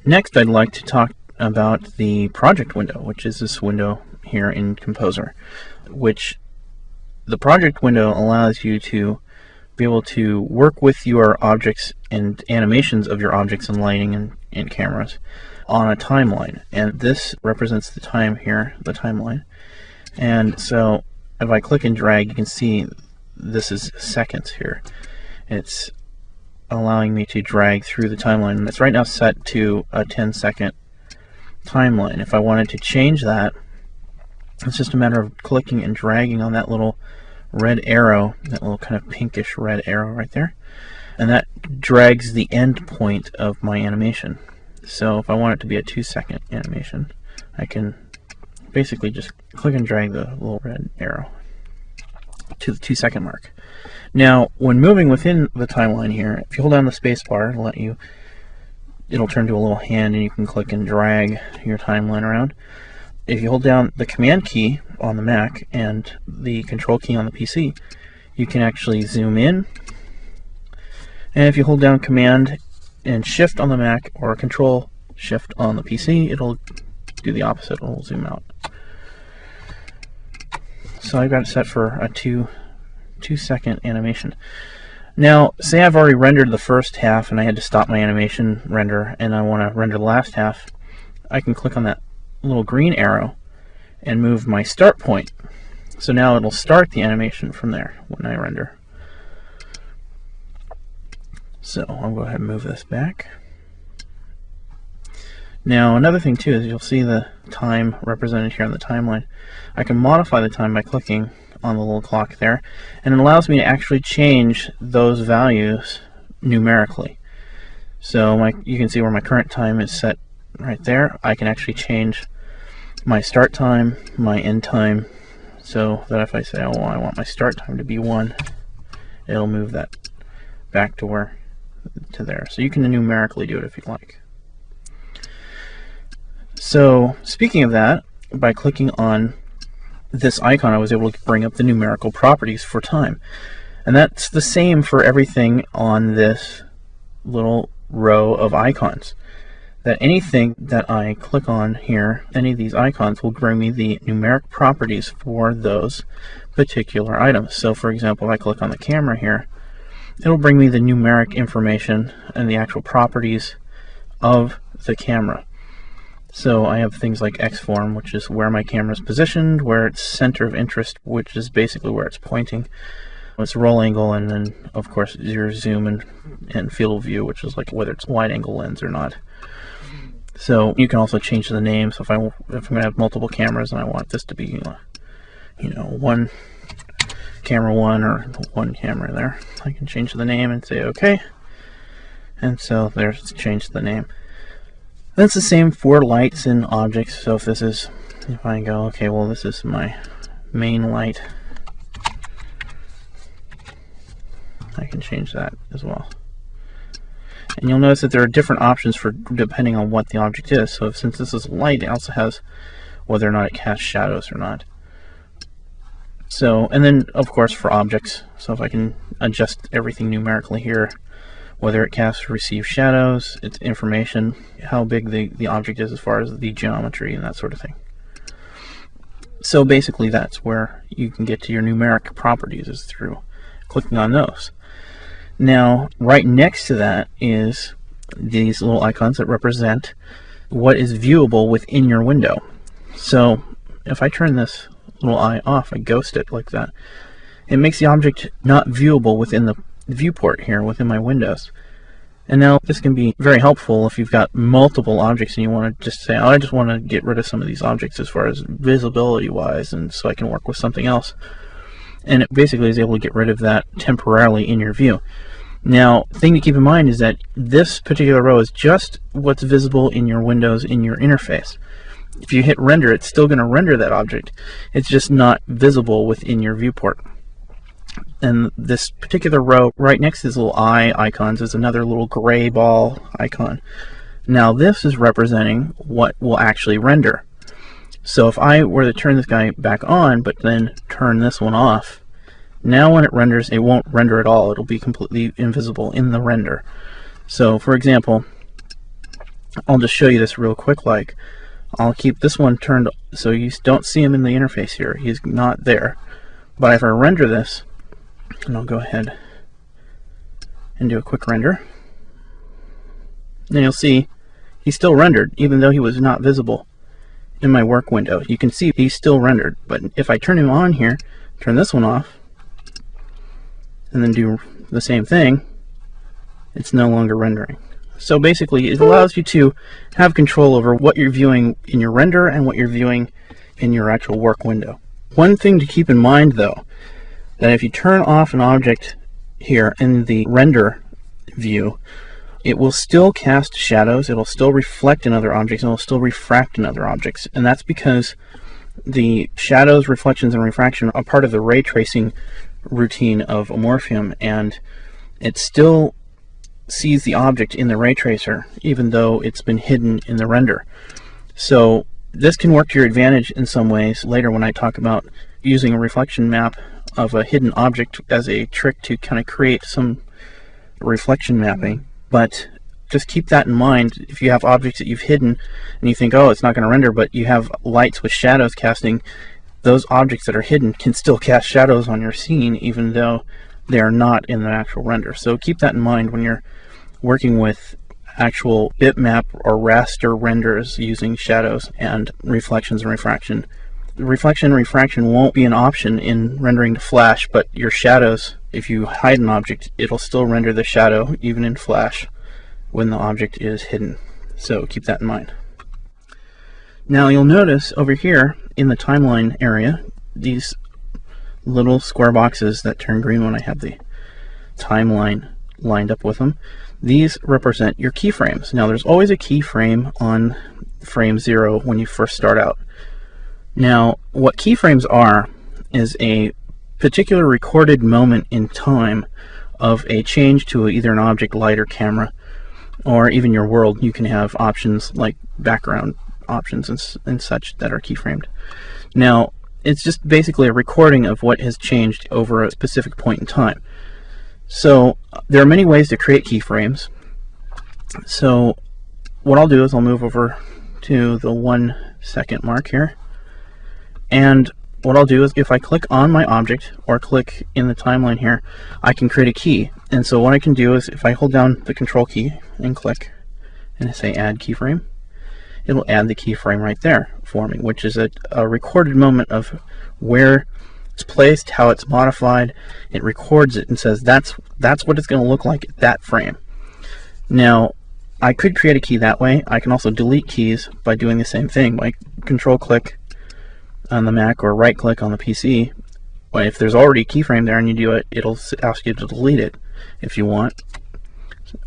Next, I'd like to talk about the project window, which is this window here in Composer, which the project window allows you to be able to work with your objects and animations of your objects and lighting and cameras on a timeline. And this represents the time here, the timeline. And so if I click and drag, you can see this is seconds here. It's allowing me to drag through the timeline, and it's right now set to a 10-second timeline. If I wanted to change that, it's just a matter of clicking and dragging on that little red arrow, that little kind of pinkish red arrow right there, and that drags the end point of my animation. So if I want it to be a 2-second animation, I can basically just click and drag the little red arrow to the 2-second mark. Now, when moving within the timeline here, if you hold down the space bar, it'll turn to a little hand and you can click and drag your timeline around. If you hold down the command key on the Mac and the control key on the PC, you can actually zoom in. And if you hold down command and shift on the Mac or control shift on the PC, it'll do the opposite, it'll zoom out. So I've got it set for a 2-second animation. Now, say I've already rendered the first half and I had to stop my animation render and I want to render the last half, I can click on that little green arrow and move my start point. So now it'll start the animation from there when I render. So I'll go ahead and move this back. Now, another thing too is you'll see the time represented here on the timeline. I can modify the time by clicking on the little clock there, and it allows me to actually change those values numerically. So you can see where my current time is set right there. I can actually change my start time, my end time, so that if I say, oh, well, I want my start time to be 1, it'll move that back to there. So you can numerically do it if you like. So speaking of that, by clicking on this icon, I was able to bring up the numerical properties for time. And that's the same for everything on this little row of icons. That anything that I click on here, any of these icons, will bring me the numeric properties for those particular items. So for example, if I click on the camera here, it'll bring me the numeric information and the actual properties of the camera. So I have things like X-form, which is where my camera is positioned, where its center of interest, which is basically where it's pointing, its roll angle, and then of course your zoom and field of view, which is like whether it's wide angle lens or not. So you can also change the name. So if I'm going to have multiple cameras and I want this to be, one camera 1 or one camera there, I can change the name and say OK. And so there's changed the name. That's the same for lights and objects. So if I go, okay, well, this is my main light, I can change that as well. And you'll notice that there are different options for depending on what the object is. So since this is light, it also has whether or not it casts shadows or not. So, and then of course for objects, so if I can adjust everything numerically here, whether it casts or receives shadows, its information, how big the object is as far as the geometry and that sort of thing. So basically that's where you can get to your numeric properties, is through clicking on those. Now, right next to that is these little icons that represent what is viewable within your window. So if I turn this little eye off, I ghost it like that, it makes the object not viewable within the viewport here within my windows. And now this can be very helpful if you've got multiple objects and you want to just say, oh, I just want to get rid of some of these objects as far as visibility wise, and so I can work with something else. And it basically is able to get rid of that temporarily in your view. Now, the thing to keep in mind is that this particular row is just what's visible in your windows in your interface. If you hit render, it's still going to render that object. It's just not visible within your viewport. And this particular row right next to these little eye icons is another little gray ball icon. Now this is representing what will actually render. So if I were to turn this guy back on but then turn this one off, now when it renders, it won't render at all. It'll be completely invisible in the render. So for example, I'll just show you this real quick. Like, I'll keep this one turned so you don't see him in the interface here. He's not there. But if I render this, and I'll go ahead and do a quick render, then you'll see he's still rendered, even though he was not visible in my work window. You can see he's still rendered. But if I turn him on here, turn this one off, and then do the same thing, it's no longer rendering. So basically, it allows you to have control over what you're viewing in your render and what you're viewing in your actual work window. One thing to keep in mind, though, that if you turn off an object here in the render view, it will still cast shadows, it'll still reflect in other objects, and it'll still refract in other objects. And that's because the shadows, reflections, and refraction are part of the ray tracing routine of Amorphium, and it still sees the object in the ray tracer even though it's been hidden in the render. So this can work to your advantage in some ways later when I talk about using a reflection map of a hidden object as a trick to kind of create some reflection mapping. But just keep that in mind. If you have objects that you've hidden and you think, oh, it's not going to render, but you have lights with shadows casting, those objects that are hidden can still cast shadows on your scene even though they are not in the actual render. So keep that in mind when you're working with actual bitmap or raster renders using shadows and reflections and refraction. The reflection and refraction won't be an option in rendering to Flash, but your shadows, if you hide an object, it'll still render the shadow even in Flash when the object is hidden. So keep that in mind. Now you'll notice over here in the timeline area, these little square boxes that turn green when I have the timeline lined up with them. These represent your keyframes. Now there's always a keyframe on frame 0 when you first start out. Now what keyframes are is a particular recorded moment in time of a change to either an object, light, or camera, or even your world. You can have options like background options and such that are keyframed. Now it's just basically a recording of what has changed over a specific point in time. So there are many ways to create keyframes. So what I'll do is I'll move over to the 1 second mark here, and what I'll do is if I click on my object or click in the timeline here, I can create a key. And so what I can do is if I hold down the control key and click and say add keyframe, it'll add the keyframe right there for me, which is a recorded moment of where it's placed, how it's modified. It records it and says that's what it's going to look like at that frame. Now I could create a key that way. I can also delete keys by doing the same thing, by control click on the Mac or right click on the PC. But if there's already a keyframe there and you do it, it'll ask you to delete it if you want.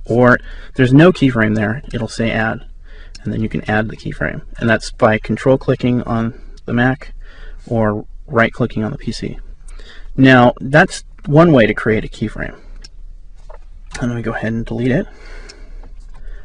Or if there's no keyframe there, it'll say add, and then you can add the keyframe, and that's by control clicking on the Mac or right clicking on the PC. Now that's one way to create a keyframe, and let me go ahead and delete it.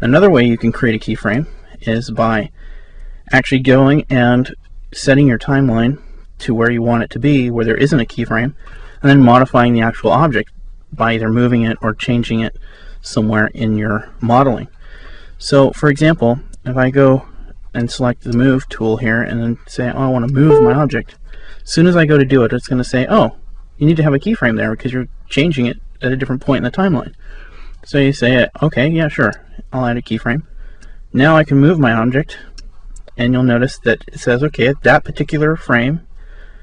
Another way you can create a keyframe is by actually going and setting your timeline to where you want it to be, where there isn't a keyframe, and then modifying the actual object by either moving it or changing it somewhere in your modeling. So for example, if I go and select the move tool here and then say, oh, I want to move my object, as soon as I go to do it, it's going to say, oh, you need to have a keyframe there because you're changing it at a different point in the timeline. So you say, okay, yeah, sure, I'll add a keyframe. Now I can move my object, and you'll notice that it says, okay, at that particular frame,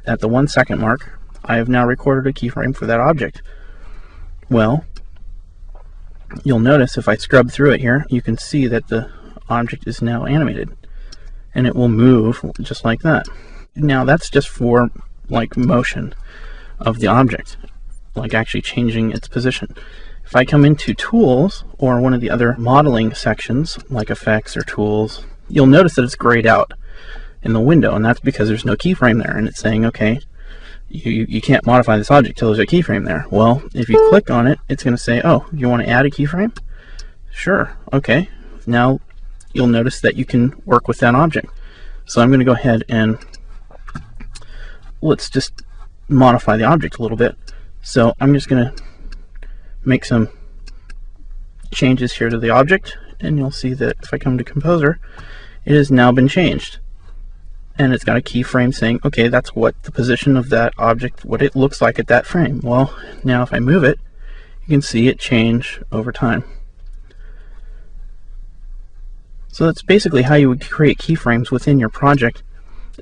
at the 1 second mark, I have now recorded a keyframe for that object. Well, you'll notice if I scrub through it here, you can see that the object is now animated, and it will move just like that. Now that's just for like motion of the object, like actually changing its position. If I come into tools or one of the other modeling sections like effects or tools, you'll notice that it's grayed out in the window, and that's because there's no keyframe there, and it's saying, okay, you can't modify this object till there's a keyframe there. Well, if you click on it, it's going to say, oh, you want to add a keyframe? Sure, okay. Now you'll notice that you can work with that object. So I'm going to go ahead and let's just modify the object a little bit. So I'm just going to make some changes here to the object and you'll see that if I come to Composer, it has now been changed. And it's got a keyframe saying, okay, that's what the position of that object, what it looks like at that frame. Well, now if I move it, you can see it change over time. So that's basically how you would create keyframes within your project,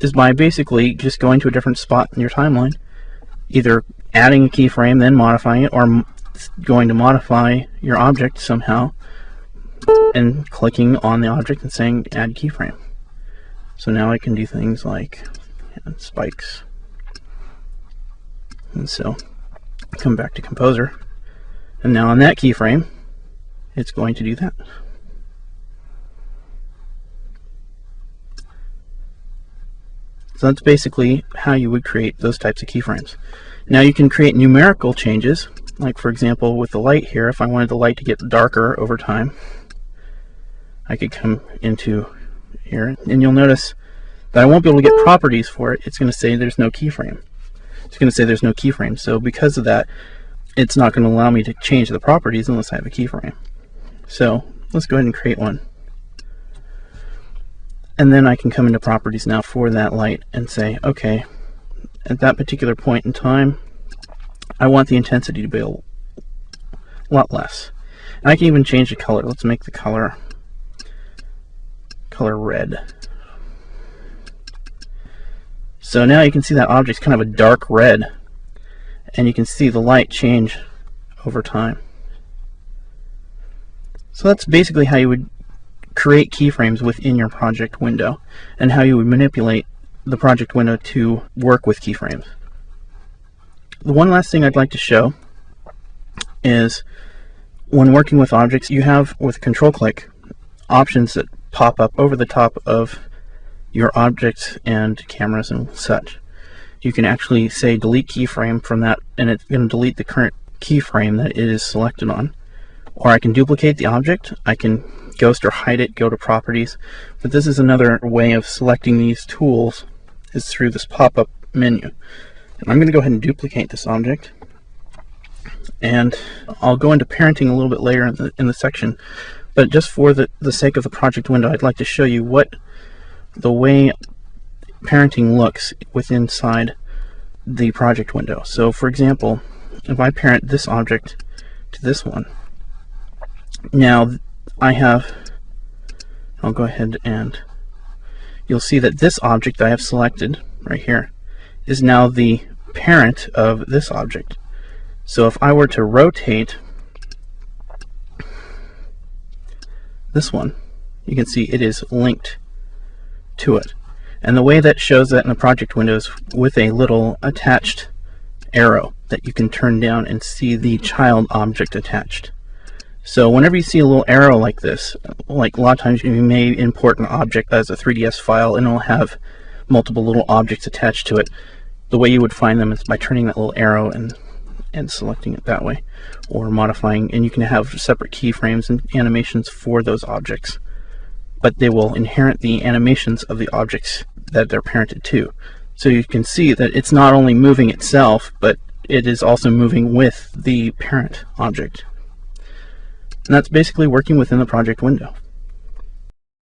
is by basically just going to a different spot in your timeline, either adding a keyframe, then modifying it, or going to modify your object somehow and clicking on the object and saying add keyframe. So now I can do things like spikes. And so come back to Composer, and now on that keyframe, it's going to do that. So that's basically how you would create those types of keyframes. Now you can create numerical changes, like for example with the light here, if I wanted the light to get darker over time, I could come into here, and you'll notice that I won't be able to get properties for it. It's going to say there's no keyframe. It's going to say there's no keyframe. So because of that, it's not going to allow me to change the properties unless I have a keyframe. So let's go ahead and create one. And then I can come into properties now for that light and say, okay, at that particular point in time, I want the intensity to be a lot less. And I can even change the color. Let's make the color red. So now you can see that object's kind of a dark red, and you can see the light change over time. So that's basically how you would create keyframes within your project window, and how you would manipulate the project window to work with keyframes. The one last thing I'd like to show is when working with objects, you have with control click options that pop up over the top of your objects and cameras and such. You can actually say delete keyframe from that, and it's going to delete the current keyframe that it is selected on. Or I can duplicate the object, I can ghost or hide it, go to properties. But this is another way of selecting these tools, is through this pop-up menu. And I'm going to go ahead and duplicate this object, and I'll go into parenting a little bit later in the section, but just for the sake of the project window, I'd like to show you what the way parenting looks within inside the project window. So for example, if I parent this object to this one, now I'll go ahead and you'll see that this object I have selected right here is now the parent of this object. So if I were to rotate this one, you can see it is linked to it. And the way that shows that in the project window is with a little attached arrow that you can turn down and see the child object attached. So whenever you see a little arrow like this, like a lot of times you may import an object as a 3ds file and it'll have multiple little objects attached to it. The way you would find them is by turning that little arrow and selecting it that way, or modifying, and you can have separate keyframes and animations for those objects, but they will inherit the animations of the objects that they're parented to. So you can see that it's not only moving itself, but it is also moving with the parent object. And that's basically working within the project window.